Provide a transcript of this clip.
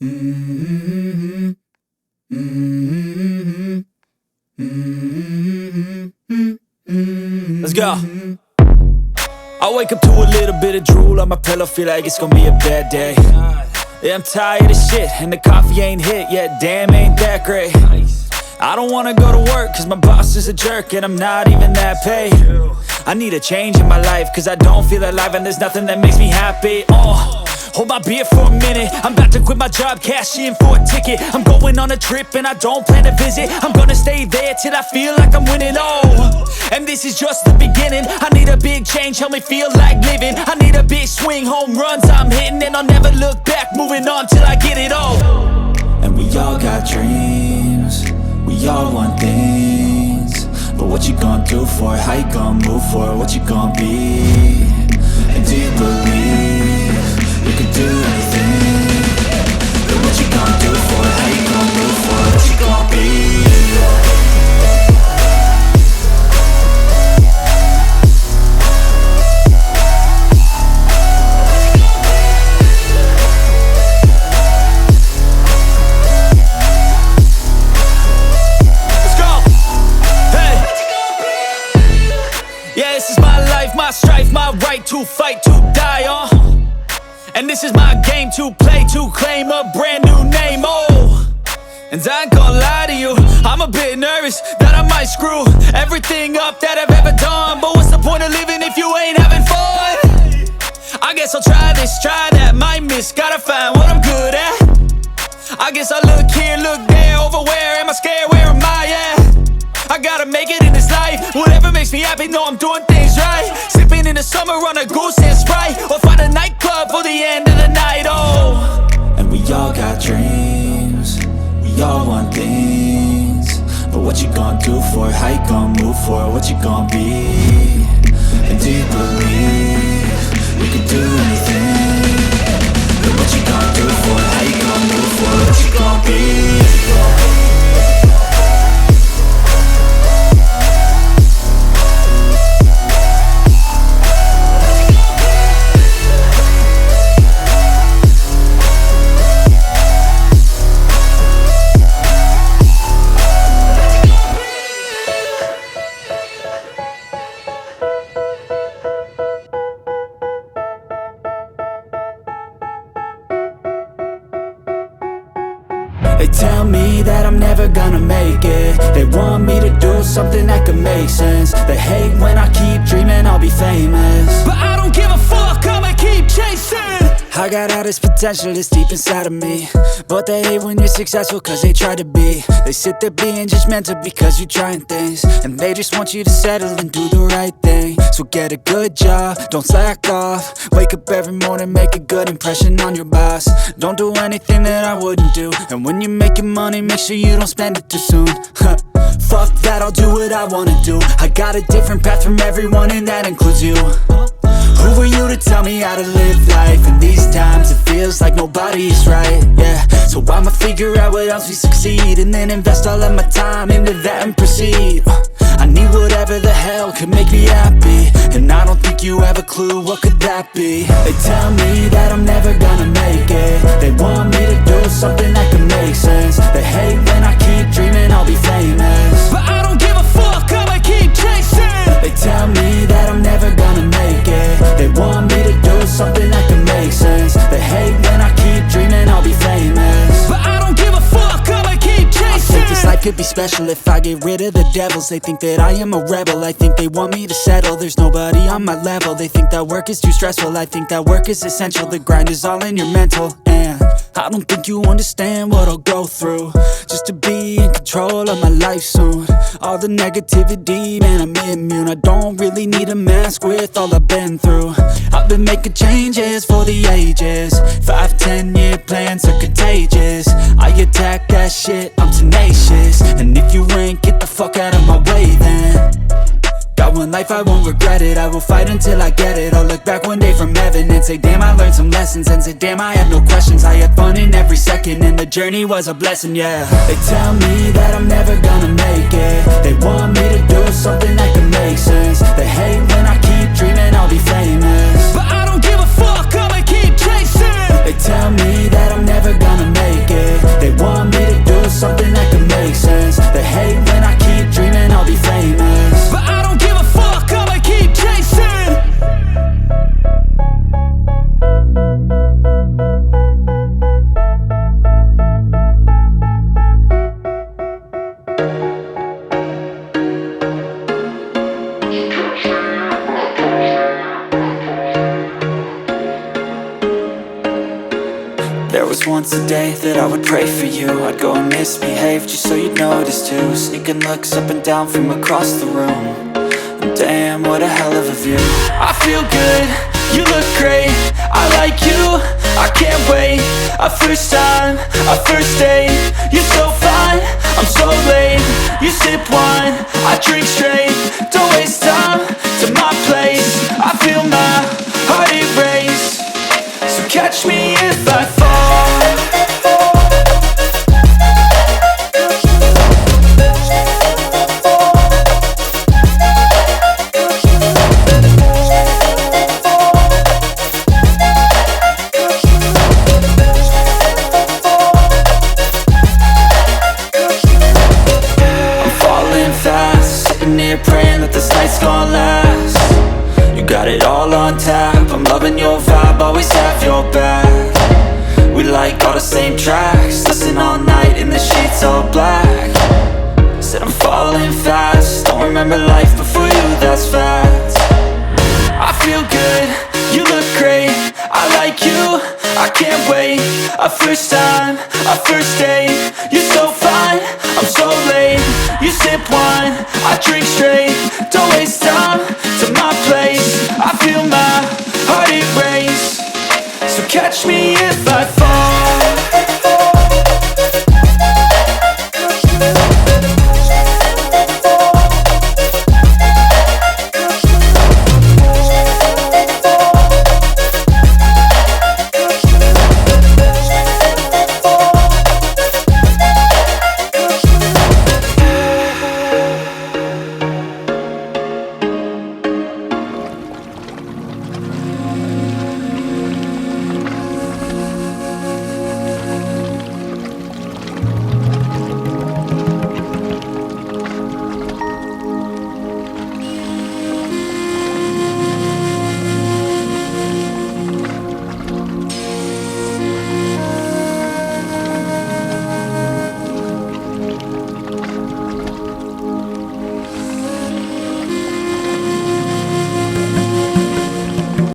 Mm-hmm. Mm-hmm. Mm-hmm. Let's go. I wake up to a little bit of drool on my pillow, feel like it's gonna be a bad day. Yeah, I'm tired of shit, and the coffee ain't hit yet, damn, ain't that great. I don't wanna go to work, cause my boss is a jerk, and I'm not even that paid. I need a change in my life, cause I don't feel alive, and there's nothing that makes me happy. Hold my beer for a minute, I'm about to quit my job, cash in for a ticket. I'm going on a trip and I don't plan to visit. I'm gonna stay there till I feel like I'm winning, and this is just the beginning. I need a big change, help me feel like living. I need a big swing, home runs I'm hitting, and I'll never look back, moving on till I get it all. And we all got dreams, we all want things, but what you gonna do for it? How you gonna move for it? What you gonna be? And do you believe you can do anything? But what you gonna do for it? How you gonna move for it? What you gonna be? Let's go! Hey! Yeah, this is my life, my strife, my right to fight, to die, and this is my game to play, to claim a brand new name, and I ain't gonna lie to you, I'm a bit nervous that I might screw everything up that I've ever done. But what's the point of living if you ain't having fun? I guess I'll try this, try that, might miss, gotta find what I'm good at. I guess I look here, look there, over where am I scared, where am I at? I gotta make it in this life, whatever makes me happy, know I'm doing things right. Sipping in the summer on a goose and Sprite, or find a nightclub for the end of the night, And we all got dreams, we all want things, but what you gonna do for it? How you gonna move for it? What you gonna be? And do you believe you can do anything? But what you gonna do for it? How you gonna move for it? What you gonna be? They tell me that I'm never gonna make it. They want me to do something that could make sense. They hate when I keep dreaming I'll be famous, but I don't give a fuck, I'ma keep chasing. I got all this potential that's deep inside of me, but they hate when you're successful cause they try to be. They sit there being judgmental because you're trying things, and they just want you to settle and do the right thing. So get a good job, don't slack off. Wake up every morning, make a good impression on your boss. Don't do anything that I wouldn't do, and when you're making money, make sure you don't spend it too soon. Fuck that, I'll do what I wanna do. I got a different path from everyone, and that includes you. Who are you to tell me how to live life? In these times it feels like nobody's right, yeah. So I'ma figure out what else we succeed, and then invest all of my time into that and proceed. I need whatever the hell could make me happy, and I don't think you have a clue what could that be. They tell me that I'm never gonna make it. They want me to do something that could make sense. They hate when I keep dreaming I'll be famous, but I don't give a fuck, I'ma keep chasing. They tell me that I'm never gonna make it. They want me to do something that can make sense. They hate when I keep dreaming I'll be famous, but I don't give a fuck, I'ma keep chasing. I think this life could be special if I get rid of the devils. They think that I am a rebel, I think they want me to settle. There's nobody on my level, they think that work is too stressful. I think that work is essential, the grind is all in your mental. And I don't think you understand what I'll go through just to be in control of my life soon. All the negativity, man, I'm immune. I don't really need a mask with all I've been through. I've been making changes for the ages. 5-10 year plans are contagious. I attack that shit, I'm tenacious. And if you ain't, get the fuck out of my way then. Got one life, I won't regret it. I will fight until I get it. I'll look back one day from heaven and say, damn, I learned some lessons. And say, damn, I had no questions. I had fun in every second, and the journey was a blessing, yeah. They tell me that I'm never gonna make it. They want me to do something that can make sense. They hate when I keep dreaming I'll be famous, but I don't give a fuck, I'ma keep chasing. They tell me that I'm never gonna make was once a day that I would pray for you. I'd go and misbehave just so you'd notice too. Sneaking looks up and down from across the room. And damn, what a hell of a view. I feel good, you look great, I like you, I can't wait. A first time, a first date, you're so fine, I'm so late. You sip wine, I drink straight, don't waste time to my place. I feel my heart erase, so catch me if I fall. Praying that this night's gonna last. You got it all on tap, I'm loving your vibe, always have your back. We like all the same tracks, listen all night in the sheets all black. Said I'm falling fast, don't remember life before you, that's fact. I feel good, you look great, I like you, I can't wait. A first time, a first date, you're so fine, I'm so late. You sip wine, I drink straight, don't waste time to my place. I feel my heart erase, so catch me if I fall.